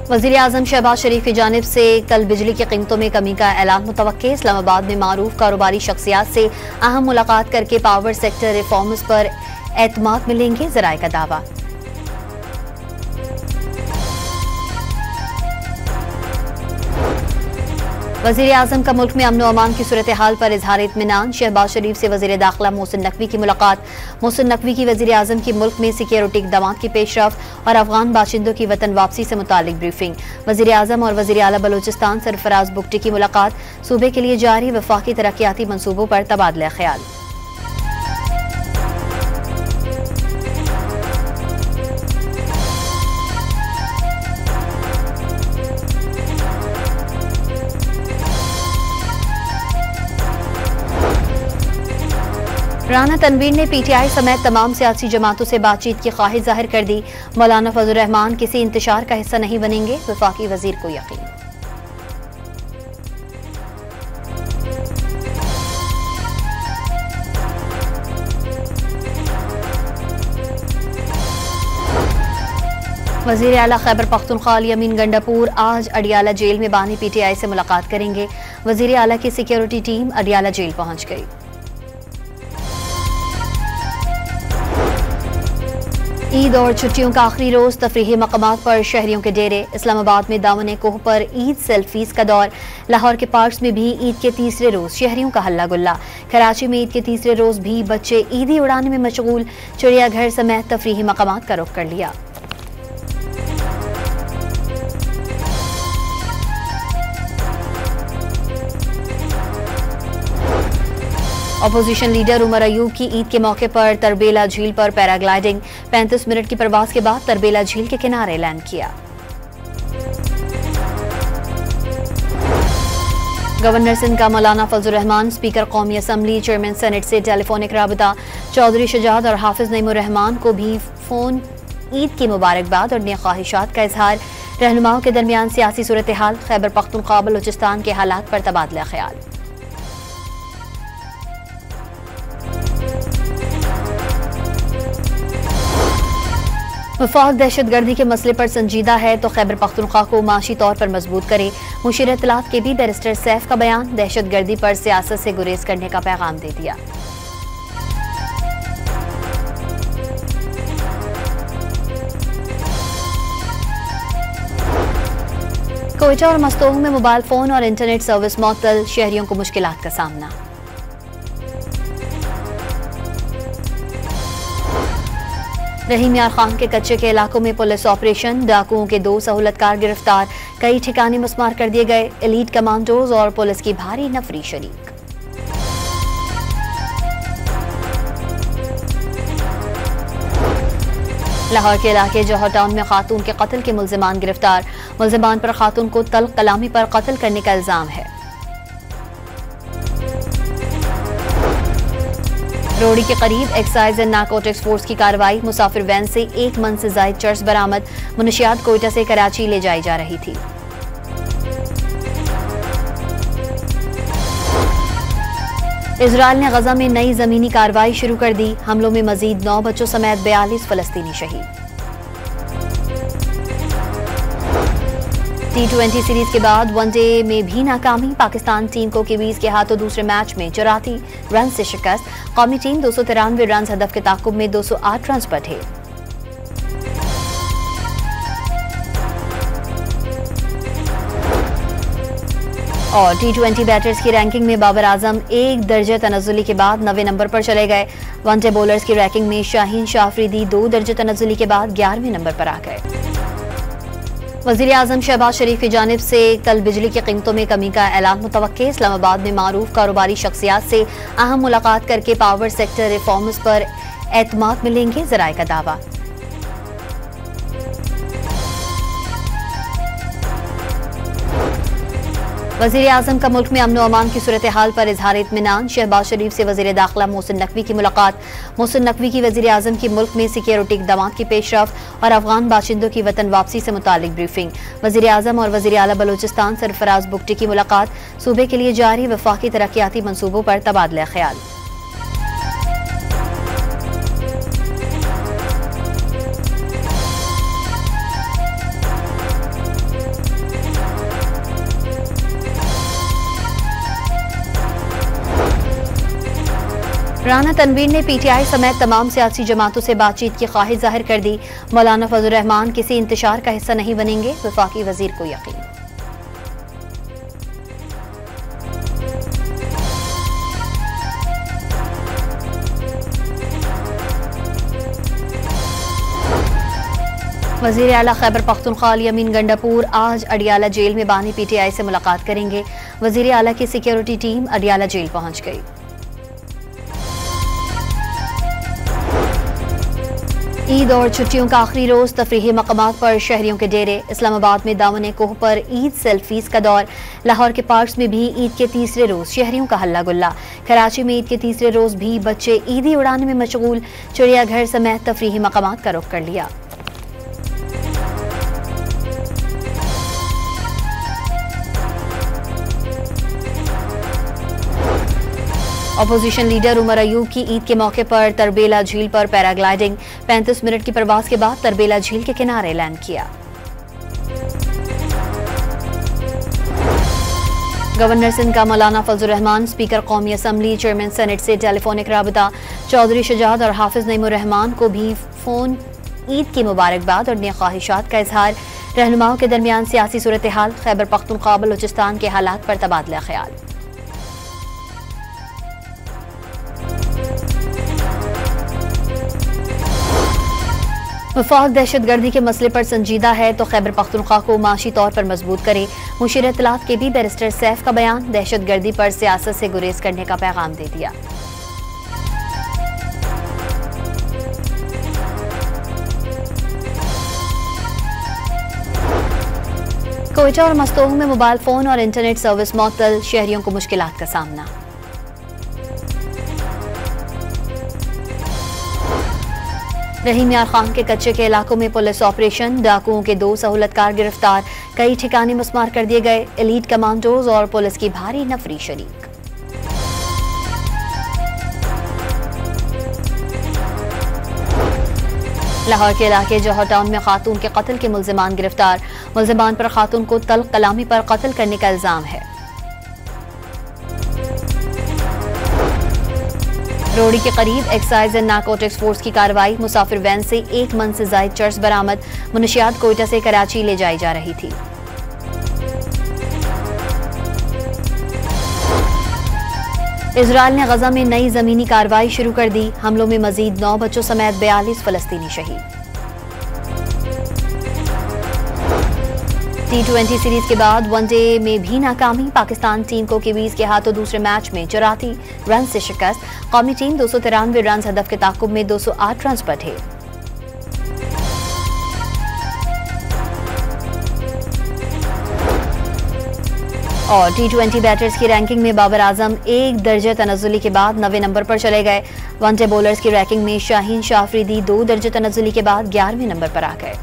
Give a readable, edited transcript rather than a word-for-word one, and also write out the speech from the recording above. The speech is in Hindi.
वज़ीर आज़म शहबाज शरीफ की जानिब से कल बिजली की कीमतों में कमी का ऐलान मुतवक्के। इस्लामाबाद में मारूफ कारोबारी शख्सियात से अहम मुलाकात करके पावर सेक्टर रिफॉर्म्स पर एतमाद मिलेंगे, ज़राए का दावा। वज़ीर आज़म का मुल्क में अमन व अमान की सूरत हाल पर इजहार इत्मीनान। शहबाज शरीफ से वज़ीर दाखिला मोहसिन नकवी की मुलाकात। मोहसिन नकवी की वज़ीर आज़म की मुल्क में सिक्योरिटी इक़दामात की पेशरफ्त और अफगान बाशिंदों की वतन वापसी से मुतालिक ब्रीफिंग। वज़ीर आज़म और वज़ीर आला बलोचिस्तान सरफराज बुगटी की मुलाकात। सूबे के लिए जारी वफाकी तरक्याती मनसूबों पर तबादला ख्याल। राना तनवीर ने पीटीआई समेत तमाम सियासी जमातों से बातचीत की ख्वाहिश जाहिर कर दी। मौलाना फजलुर रहमान किसी इंतशार का हिस्सा नहीं बनेंगे, वफाकी वजीर को यकीन। वजीर आला खैबर पख्तूनख्वा यमीन गंडापुर आज अडियाला जेल में बानी पीटीआई से मुलाकात करेंगे। वजीर आला की सिक्योरिटी टीम अडियाला जेल पहुंच गई। ईद और छुट्टियों का आखिरी रोज तफरीही मकामात पर शहरियों के डेरे। इस्लामाबाद में दामन कोह पर ईद सेल्फीज का दौर। लाहौर के पार्क्स में भी ईद के तीसरे रोज शहरियों का हल्ला गुल्ला। कराची में ईद के तीसरे रोज भी बच्चे ईदी उड़ाने में मशगूल। चिड़ियाघर समेत तफरीही मकामात का रुख कर लिया। अपोजिशन लीडर उमर अयूब की ईद के मौके पर तरबेला झील पर पैराग्लाइडिंग। 35 मिनट की प्रवास के बाद तरबेला झील के किनारे लैंड किया। गवर्नर सिंध का मौलाना फजलुर रहमान, स्पीकर कौमी असम्बली, चेयरमैन सेनेट से टेलीफोनिक राबता। चौधरी शजाद और हाफिज नईमुर रहमान को भी फोन ईद की मुबारकबाद और नेक ख्वाहिशात का इजहार। रहनुमाओं के दरमियान सियासी सूरत हाल। खैबर पख्तूनख्वा बलूचिस्तान के हालात पर तबादला ख्याल। वफाक दहशतगर्दी के मसले पर संजीदा है तो खैबर पख्तूनख्वा को माशी तौर पर मजबूत करे। मुशीर इत्तलात के भी बैरिस्टर सैफ का बयान। दहशतगर्दी पर सियासत से गुरेज करने का पैगाम दे दिया। कोयटा और मस्तोह में मोबाइल फोन और इंटरनेट सर्विस मअतल। शहरियों को मुश्किलात का सामना। रहीम यार खान के कच्चे के इलाकों में पुलिस ऑपरेशन। डाकुओं के 2 सहूलतकार गिरफ्तार। कई ठिकाने मुस्मार कर दिए गए। एलीट कमांडोज और पुलिस की भारी नफरी शरीक। लाहौर के इलाके जौहर टाउन में खातून के कत्ल के मुल्जिमान गिरफ्तार। मुल्जिमान पर खातून को तल्ख कलामी पर कत्ल करने का इल्जाम है। रोड़ी के करीब एक्साइज एंड नारकोटिक्स फोर्स की कार्रवाई। मुसाफिर वैन से 1 मन से जायद चर्स बरामद। मुनशियात कोयटा से कराची ले जाई जा रही थी। इजराइल ने गजा में नई जमीनी कार्रवाई शुरू कर दी। हमलों में मजीद 9 बच्चों समेत 42 फलस्तीनी शहीद। T20 सीरीज के बाद वनडे में भी नाकामी। पाकिस्तान टीम को कीवीज के हाथों दूसरे मैच में 84 रन से शिकस्त। कौमी टीम 293 रन हदफ के ताकुब में 208 रन पर थे। और T20 बैटर्स की रैंकिंग में बाबर आजम 1 दर्जे तनज़्ज़ुली के बाद 9वें नंबर पर चले गए। वनडे बॉलर्स की रैंकिंग में शाहीन शाह अफरीदी 2 दर्जे तनज़्ज़ुली के बाद 11वें नंबर पर आ गए। वज़ीर आज़म शहबाज शरीफ की जानिब से कल बिजली की कीमतों में कमी का ऐलान मुतवक्के। इस्लामाबाद में मारूफ कारोबारी शख्सियात से अहम मुलाकात करके पावर सेक्टर रिफॉर्म्स पर एतमाद मिलेंगे, ज़राए का दावा। वज़ीर आज़म का मुल्क में अमन व अमान की सूरत हाल पर इजहार इत्मीनान। शहबाज शरीफ से वज़ीर दाखिला मोहसिन नकवी की मुलाकात। मोहसिन नकवी की वज़ीर आज़म की मुल्क में सिक्योरिटी इक़दामात की पेशरफ्त और अफगान बाशिंदों की वतन वापसी से मुतालिक ब्रीफिंग। वज़ीर आज़म और वज़ीर आला बलोचिस्तान सरफराज बुगटी की मुलाकात। सूबे के लिए जारी वफाकी तरक्याती मनसूबों पर तबादला ख्याल। राना तनवीर ने पीटीआई समेत तमाम सियासी जमातों से बातचीत की ख्वाहिश जाहिर कर दी। मौलाना फजल रहमान किसी इंतशार का हिस्सा नहीं बनेंगे, वफाकी वजीर को यकीन। वजीर आला खैबर पख्तूनख्वा अमीन गंडापुर आज अडियाला जेल में बानी पीटीआई से मुलाकात करेंगे। वजीर आला की सिक्योरिटी टीम अडियाला जेल पहुंच गई। ईद और छुट्टियों का आखिरी रोज तफरीही मकामात पर शहरियों के डेरे। इस्लामाबाद में दामन कोह पर ईद सेल्फीज का दौर। लाहौर के पार्क्स में भी ईद के तीसरे रोज शहरियों का हल्ला गुल्ला। कराची में ईद के तीसरे रोज भी बच्चे ईदी उड़ाने में मशगूल। चिड़ियाघर समेत तफरीही मकामात का रुख कर लिया। अपोजिशन लीडर उमर अयूब की ईद के मौके पर तरबेला झील पर पैराग्लाइडिंग। 35 मिनट की प्रवास के बाद तरबेला झील के किनारे लैंड किया। गवर्नर सिंध का मौलाना फजल रहमान, स्पीकर कौमी असम्बली, चेयरमैन सेनेट से टेलीफोनिक राबता। चौधरी शजाद और हाफिज नईमुर रहमान को भी फोन ईद की मुबारकबाद और नेक ख्वाहिशात का इजहार। रहनुमाओं के दरमियान सियासी सूरत हाल, खैबर पख्तूनख्वा बलूचिस्तान के हालात पर तबादला ख्याल। वफाक दहशतगर्दी के मसले पर संजीदा है तो खैबर पख्तूनख्वा को माशी तौर पर मजबूत करे। मुशीर इत्तलात के भी बैरिस्टर सैफ का बयान। दहशतगर्दी पर सियासत से गुरेज करने का पैगाम दे दिया। कोयटा और मस्तोग में मोबाइल फोन और इंटरनेट सर्विस मअतल, शहरियों को मुश्किलात का सामना। रहीम यार खान के कच्चे के इलाकों में पुलिस ऑपरेशन। डाकुओं के 2 सहूलतकार गिरफ्तार। कई ठिकाने मुस्मार कर दिए गए। एलीट कमांडोज और पुलिस की भारी नफरी शरीक। लाहौर के इलाके जौहर टाउन में खातून के कत्ल के मुल्जिमान गिरफ्तार। मुल्जिमान पर खातून को तल्ख कलामी पर कत्ल करने का इल्जाम है। रोड़ी के करीब एक्साइज एंड नारकोटिक्स फोर्स की कार्रवाई। मुसाफिर वैन से 1 मन से जायद चर्स बरामद। मुनशियात कोयटा से कराची ले जाई जा रही थी। इजराइल ने गजा में नई जमीनी कार्रवाई शुरू कर दी। हमलों में मजीद 9 बच्चों समेत 42 फलस्तीनी शहीद। T20 सीरीज के बाद वनडे में भी नाकामी। पाकिस्तान टीम को कीवीज के हाथों दूसरे मैच में 84 रन से शिकस्त। कौमी टीम 293 रन हदफ के ताकुब में 208 रन पर ढेर। और T20 बैटर्स की रैंकिंग में बाबर आजम 1 दर्जे तनज़्ज़ुली के बाद 9वें नंबर पर चले गए। वनडे बॉलर्स की रैंकिंग में शाहीन शाफरीदी 2 दर्जे तनज़्ज़ुली के बाद 11वें नंबर पर आ गए।